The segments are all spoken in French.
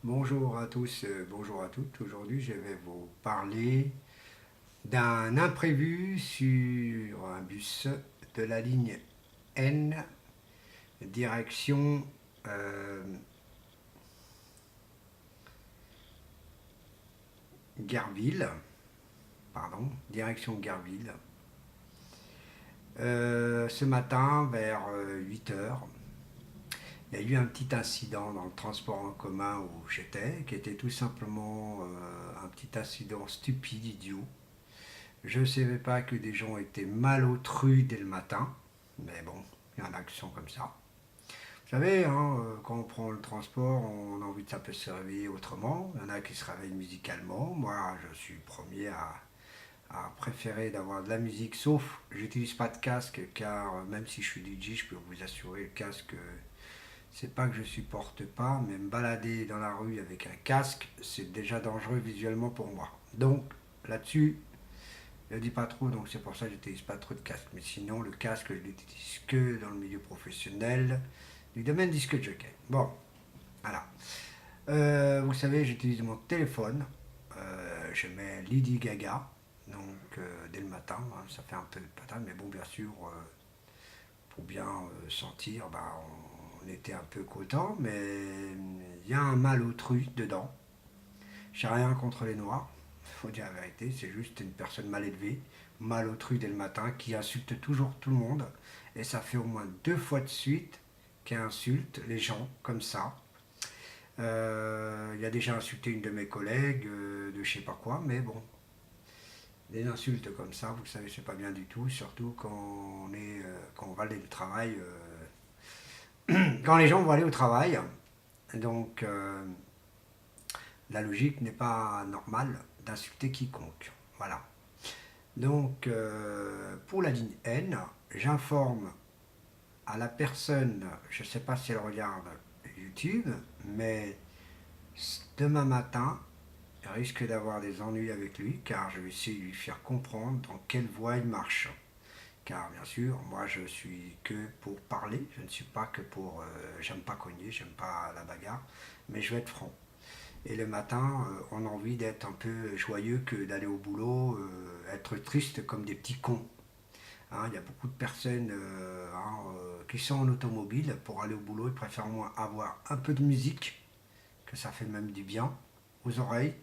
Bonjour à tous, bonjour à toutes. Aujourd'hui, je vais vous parler d'un imprévu sur un bus de la ligne N, direction euh, Guerville, direction Guerville. Ce matin, vers 8 heures, il y a eu un petit incident dans le transport en commun où j'étais, qui était tout simplement un petit incident stupide, idiot. Je ne savais pas que des gens étaient malotrus dès le matin, mais bon, il y en a qui sont comme ça. Vous savez, hein, quand on prend le transport, on a envie de ça peut se réveiller autrement. Il y en a qui se réveillent musicalement. Moi, je suis le premier à préférer d'avoir de la musique, sauf j'utilise pas de casque, car même si je suis DJ, je peux vous assurer, le casque, c'est pas que je supporte pas, mais me balader dans la rue avec un casque, c'est déjà dangereux visuellement pour moi. Donc, là-dessus, je ne dis pas trop, donc c'est pour ça que j'utilise pas trop de casque. Mais sinon, le casque, je l'utilise que dans le milieu professionnel du domaine disque jockey. Bon, voilà. Vous savez, j'utilise mon téléphone. Je mets Lady Gaga, donc dès le matin. Hein, ça fait un peu de patate, mais bon, bien sûr, pour bien sentir, bah, on était un peu content, mais il y a un malotru dedans. J'ai rien contre les noirs, faut dire la vérité, c'est juste une personne mal élevée, malotru dès le matin, qui insulte toujours tout le monde. Et ça fait au moins 2 fois de suite qu'il insulte les gens comme ça. Il a déjà insulté une de mes collègues de je sais pas quoi, mais bon, des insultes comme ça, vous savez, c'est pas bien du tout, surtout quand on va aller au travail, quand les gens vont aller au travail. Donc, la logique n'est pas normale d'insulter quiconque. Voilà. Donc, pour la ligne N, j'informe à la personne, je ne sais pas si elle regarde YouTube, mais demain matin, elle risque d'avoir des ennuis avec lui, car je vais essayer de lui faire comprendre dans quelle voie il marche. Car bien sûr, moi je suis que pour parler, je ne suis pas que pour... j'aime pas cogner, j'aime pas la bagarre, mais je vais être franc. Et le matin, on a envie d'être un peu joyeux que d'aller au boulot, être triste comme des petits cons. Hein, il y a beaucoup de personnes qui sont en automobile pour aller au boulot. Ils préfèrent moins avoir un peu de musique, que ça fait même du bien aux oreilles,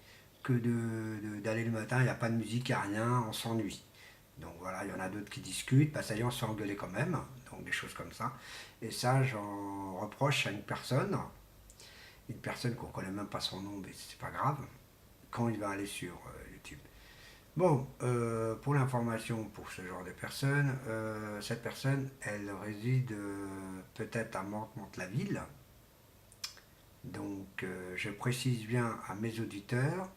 que d'aller le matin, il n'y a pas de musique, il n'y a rien, on s'ennuie. Donc voilà, il y en a d'autres qui discutent, bah ça y est, on se fait engueuler quand même, donc des choses comme ça. Et ça, j'en reproche à une personne qu'on ne connaît même pas son nom, mais c'est pas grave, quand il va aller sur YouTube. Bon, pour l'information pour ce genre de personne, cette personne, elle réside peut-être à Mantes-la-Ville. Donc, je précise bien à mes auditeurs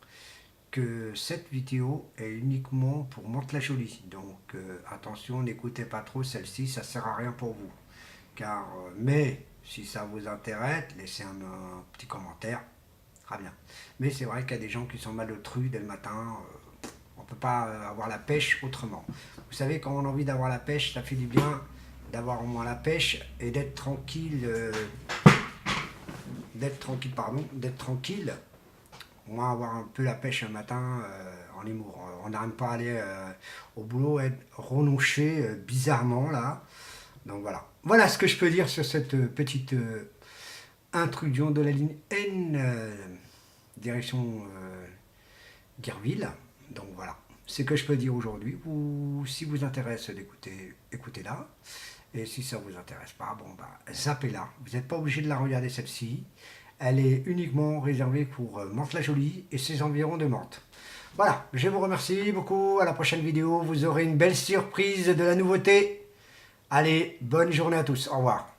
que cette vidéo est uniquement pour Mantes-la-Jolie. Donc, attention, n'écoutez pas trop celle-ci, ça ne sert à rien pour vous. Car, mais, si ça vous intéresse, laissez un petit commentaire, très bien. Mais c'est vrai qu'il y a des gens qui sont malotrus dès le matin. On ne peut pas avoir la pêche autrement. Vous savez, quand on a envie d'avoir la pêche, ça fait du bien d'avoir au moins la pêche et d'être tranquille, d'être tranquille. Au moins avoir un peu la pêche un matin en humour. On n'arrive pas à aller au boulot, être renouché bizarrement là. Donc voilà. Voilà ce que je peux dire sur cette petite intrusion de la ligne N, direction Guerville. Donc voilà, c'est ce que je peux dire aujourd'hui. Si vous intéresse d'écouter, écoutez-la. Et si ça ne vous intéresse pas, bon bah zappez-la. Vous n'êtes pas obligé de la regarder celle-ci. Elle est uniquement réservée pour Mantes-la-Jolie et ses environs de Mantes. Voilà, je vous remercie beaucoup. À la prochaine vidéo, vous aurez une belle surprise de la nouveauté. Allez, bonne journée à tous. Au revoir.